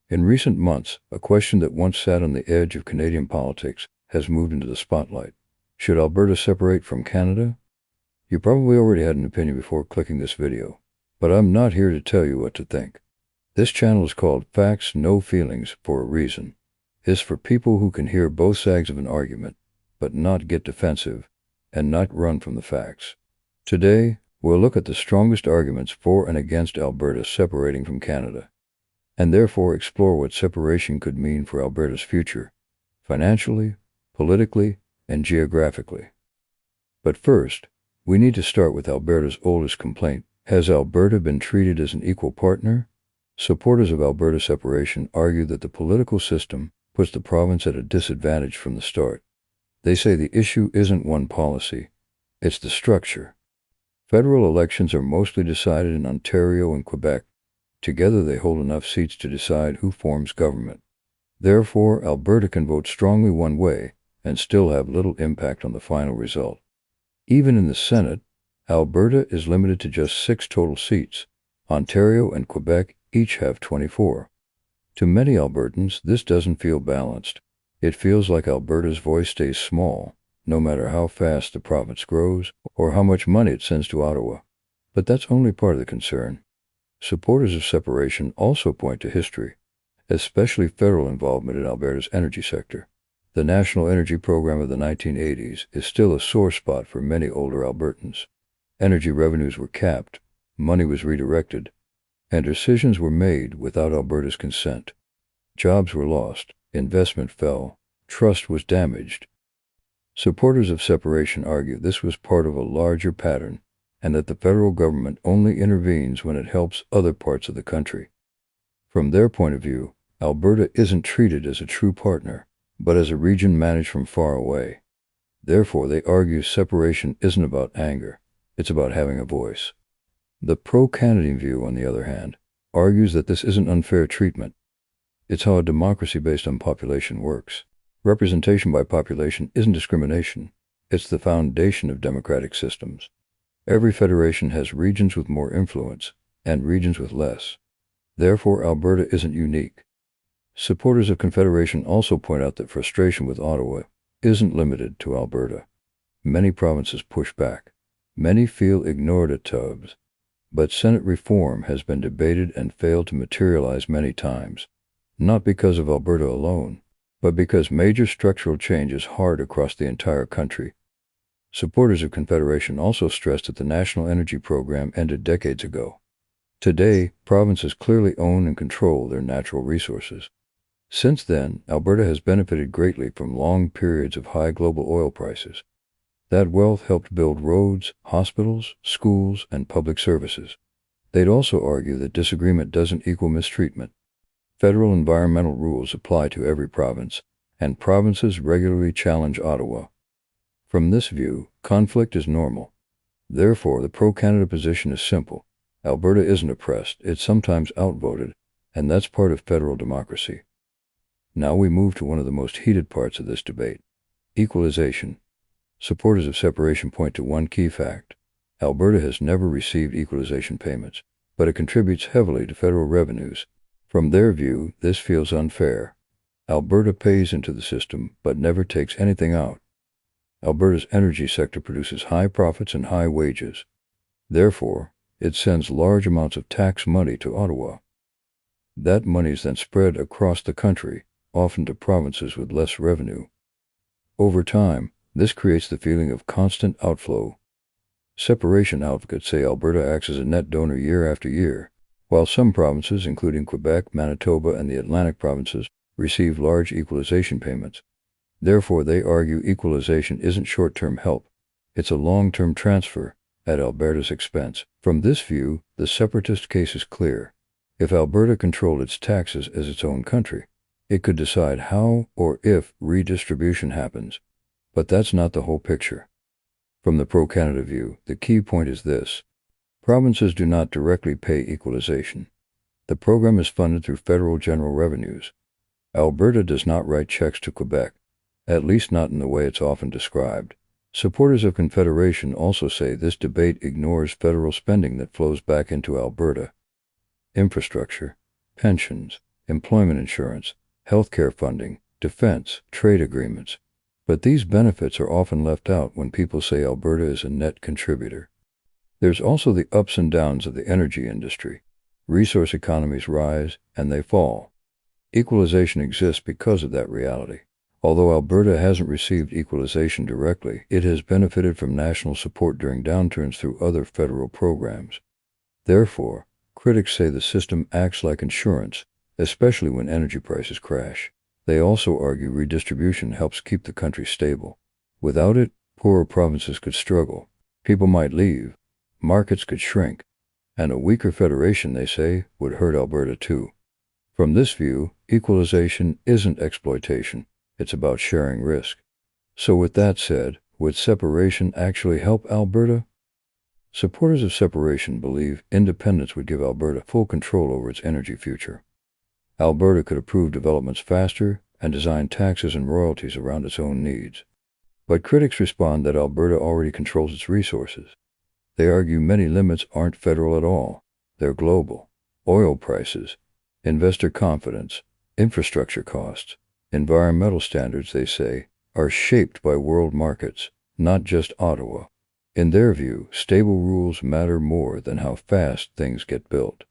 In recent months, a question that once sat on the edge of Canadian politics has moved into the spotlight. Should Alberta separate from Canada? You probably already had an opinion before clicking this video, but I'm not here to tell you what to think. This channel is called Facts, No Feelings for a reason. It's for people who can hear both sides of an argument, but not get defensive and not run from the facts. Today, we'll look at the strongest arguments for and against Alberta separating from Canada, and therefore explore what separation could mean for Alberta's future, financially, politically, and geographically. But first, we need to start with Alberta's oldest complaint. Has Alberta been treated as an equal partner? Supporters of Alberta separation argue that the political system puts the province at a disadvantage from the start. They say the issue isn't one policy, it's the structure. Federal elections are mostly decided in Ontario and Quebec. Together they hold enough seats to decide who forms government. Therefore, Alberta can vote strongly one way and still have little impact on the final result. Even in the Senate, Alberta is limited to just 6 total seats. Ontario and Quebec each have 24. To many Albertans, this doesn't feel balanced. It feels like Alberta's voice stays small, no matter how fast the province grows or how much money it sends to Ottawa. But that's only part of the concern. Supporters of separation also point to history, especially federal involvement in Alberta's energy sector. The National Energy Program of the 1980s is still a sore spot for many older Albertans. Energy revenues were capped, money was redirected, and decisions were made without Alberta's consent. Jobs were lost, investment fell, trust was damaged. Supporters of separation argue this was part of a larger pattern, and that the federal government only intervenes when it helps other parts of the country. From their point of view, Alberta isn't treated as a true partner, but as a region managed from far away. Therefore, they argue separation isn't about anger, it's about having a voice. The pro-Canadian view, on the other hand, argues that this isn't unfair treatment. It's how a democracy based on population works. Representation by population isn't discrimination, it's the foundation of democratic systems. Every federation has regions with more influence and regions with less. Therefore, Alberta isn't unique. Supporters of Confederation also point out that frustration with Ottawa isn't limited to Alberta. Many provinces push back. Many feel ignored at times. But Senate reform has been debated and failed to materialize many times, not because of Alberta alone, but because major structural change is hard across the entire country. Supporters of Confederation also stressed that the National Energy Program ended decades ago. Today, provinces clearly own and control their natural resources. Since then, Alberta has benefited greatly from long periods of high global oil prices. That wealth helped build roads, hospitals, schools, and public services. They'd also argue that disagreement doesn't equal mistreatment. Federal environmental rules apply to every province, and provinces regularly challenge Ottawa. From this view, conflict is normal. Therefore, the pro-Canada position is simple. Alberta isn't oppressed, it's sometimes outvoted, and that's part of federal democracy. Now we move to one of the most heated parts of this debate: equalization. Supporters of separation point to one key fact. Alberta has never received equalization payments, but it contributes heavily to federal revenues. From their view, this feels unfair. Alberta pays into the system, but never takes anything out. Alberta's energy sector produces high profits and high wages. Therefore, it sends large amounts of tax money to Ottawa. That money is then spread across the country, often to provinces with less revenue. Over time, this creates the feeling of constant outflow. Separation advocates say Alberta acts as a net donor year after year, while some provinces, including Quebec, Manitoba, and the Atlantic provinces, receive large equalization payments. Therefore, they argue equalization isn't short-term help, it's a long-term transfer at Alberta's expense. From this view, the separatist case is clear. If Alberta controlled its taxes as its own country, it could decide how or if redistribution happens. But that's not the whole picture. From the pro-Canada view, the key point is this: provinces do not directly pay equalization. The program is funded through federal general revenues. Alberta does not write checks to Quebec, at least not in the way it's often described. Supporters of Confederation also say this debate ignores federal spending that flows back into Alberta. Infrastructure, pensions, employment insurance, healthcare funding, defense, trade agreements. But these benefits are often left out when people say Alberta is a net contributor. There's also the ups and downs of the energy industry. Resource economies rise and they fall. Equalization exists because of that reality. Although Alberta hasn't received equalization directly, it has benefited from national support during downturns through other federal programs. Therefore, critics say the system acts like insurance, especially when energy prices crash. They also argue redistribution helps keep the country stable. Without it, poorer provinces could struggle. People might leave, markets could shrink, and a weaker federation, they say, would hurt Alberta too. From this view, equalization isn't exploitation. It's about sharing risk. So with that said, would separation actually help Alberta? Supporters of separation believe independence would give Alberta full control over its energy future. Alberta could approve developments faster and design taxes and royalties around its own needs. But critics respond that Alberta already controls its resources. They argue many limits aren't federal at all. They're global. Oil prices, investor confidence, infrastructure costs, environmental standards, they say, are shaped by world markets, not just Ottawa. In their view, stable rules matter more than how fast things get built.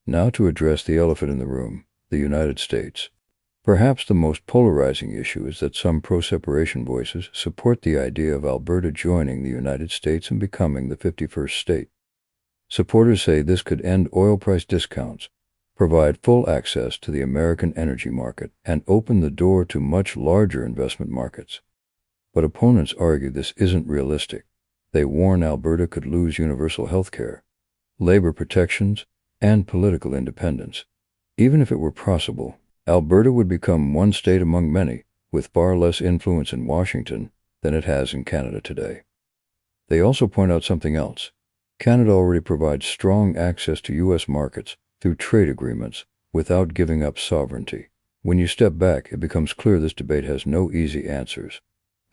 Now to address the elephant in the room, the United States. Perhaps the most polarizing issue is that some pro-separation voices support the idea of Alberta joining the United States and becoming the 51st state. Supporters say this could end oil price discounts, provide full access to the American energy market, and open the door to much larger investment markets. But opponents argue this isn't realistic. They warn Alberta could lose universal health care, labor protections, and political independence. Even if it were possible, Alberta would become one state among many, with far less influence in Washington than it has in Canada today. They also point out something else. Canada already provides strong access to U.S. markets through trade agreements without giving up sovereignty. When you step back, it becomes clear this debate has no easy answers.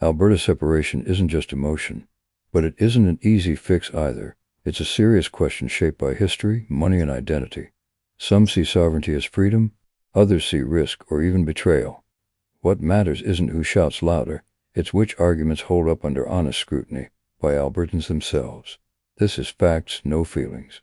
Alberta separation isn't just emotion, but it isn't an easy fix either. It's a serious question shaped by history, money, and identity. Some see sovereignty as freedom, others see risk or even betrayal. What matters isn't who shouts louder, it's which arguments hold up under honest scrutiny by Albertans themselves. This is facts, no feelings.